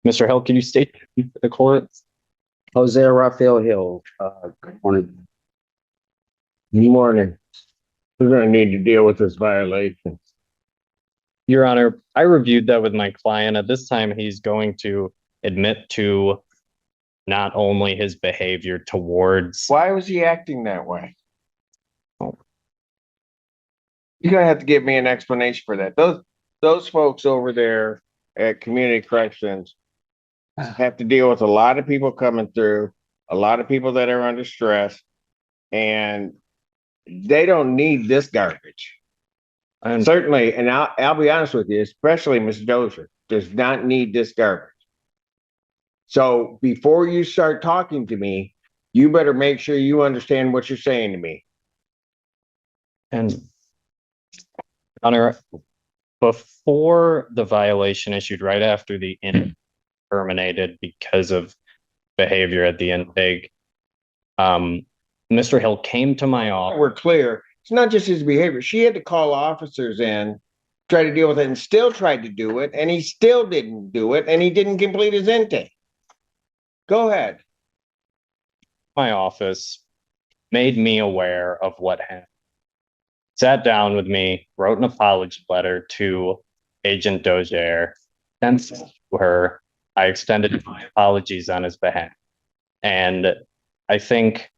Mr. Hill, can you state for the court? Jose Rafael Hill, good morning. Good morning. We're going to need to deal with this violation. Your Honor, I reviewed that with my client. At this time, he's going to admit to not only his behavior towards. Why was he acting that way? Oh. You're going to have to give me an explanation for that. Those folks over there at Community Corrections have to deal with a lot of people coming through, a lot of people that are under stress, and they don't need this garbage. Certainly, and I'll be honest with you, especially Ms. Dozier does not need this garbage. So before you start talking to me, you better make sure you understand what you're saying to me. And Honor, before the violation issued, right after the intake terminated because of behavior at the intake, Mr. Hill came to my office. We're clear. It's not just his behavior. She had to call officers in, try to deal with it, and still tried to do it, and he still didn't do it, and he didn't complete his intake. Go ahead. My office made me aware of what happened. Sat down with me, wrote an apology letter to Agent Dozier, sent it to her. I extended my apologies on his behalf. And I think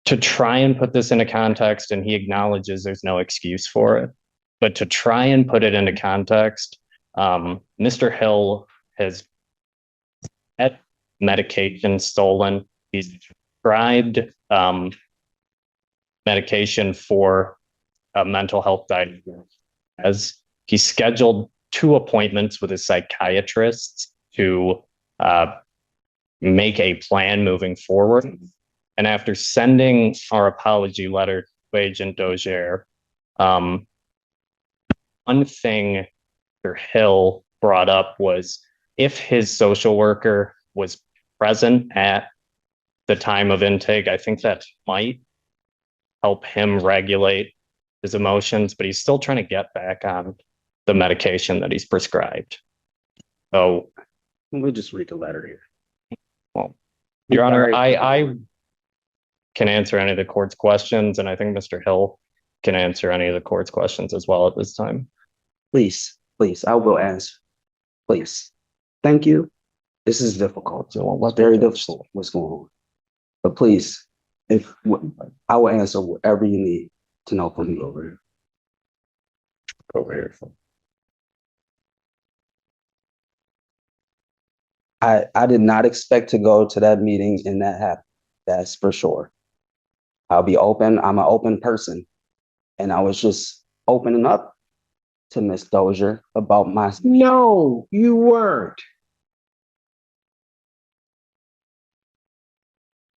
to try and put this into context, and he acknowledges there's no excuse for it, but to try and put it into context, Mr. Hill has had medication stolen. He's prescribed medication for a mental health diagnosis. As he scheduled 2 appointments with his psychiatrists to make a plan moving forward. And after sending our apology letter to Agent Dozier, one thing Mr. Hill brought up was if his social worker was present at the time of intake, I think that might help him regulate his emotions, but he's still trying to get back on the medication that he's prescribed. So we'll just read the letter here. Well, Your Honor, I can answer any of the court's questions, and I think Mr. Hill can answer any of the court's questions as well at this time. Please, I will answer. Please. Thank you. This is difficult. It's very difficult what's going on. But please, I will answer whatever you need to know from me over here. Over here. I did not expect to go to that meeting and that happened. That's for sure. I'll be open. I'm an open person. And I was just opening up to Miss Dozier about my. No, you weren't.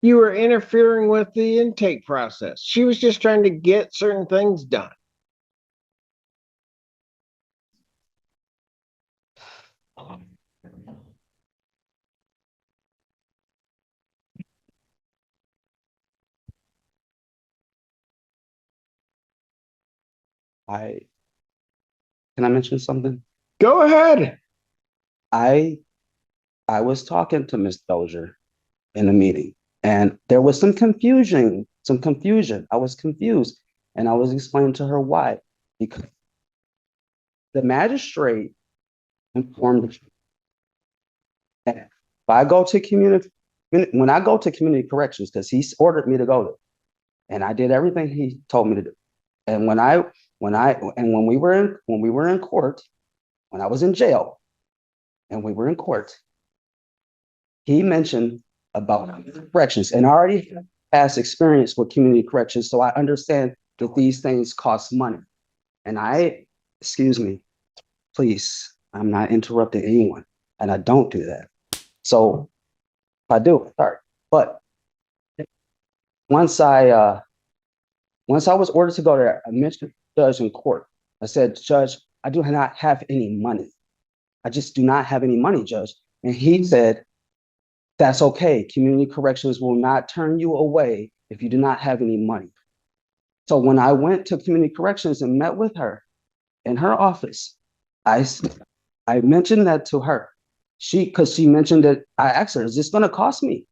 You were interfering with the intake process. She was just trying to get certain things done. Can I mention something? Go ahead. I was talking to Miss Dozier in the meeting, and there was some confusion. I was confused, and I was explaining to her why. Because the magistrate informed me that if I go to when I go to community corrections, because he ordered me to go there, and I did everything he told me to do. And when we were in court, when I was in jail, and we were in court, he mentioned about corrections, and I already had past experience with community corrections, so I understand that these things cost money. And excuse me, please, I'm not interrupting anyone, and I don't do that. So if I do, sorry. But once I was ordered to go there, I mentioned the judge in court. I said, Judge, I do not have any money. I just do not have any money, Judge. And he said, that's okay. Community corrections will not turn you away if you do not have any money. So when I went to community corrections and met with her in her office, I I mentioned that to her. Because she mentioned that, I asked her, is this going to cost me?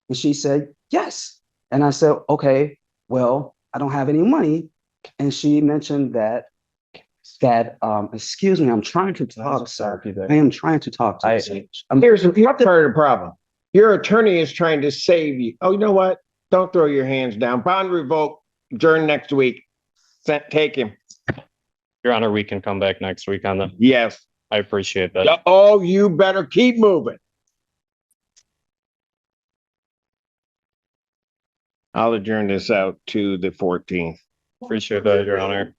And she said, yes. And I said, okay, well, I don't have any money. And she mentioned that, excuse me, I'm trying to talk, sir. I am trying to talk to you. Here's part of the problem. Your attorney is trying to save you. Oh, you know what? Don't throw your hands down. Bond revoked, adjourn next week. Take him. Your Honor, we can come back next week on that. Yes. I appreciate that. Oh, you better keep moving. I'll adjourn this out to the 14th. Appreciate that, Your Honor.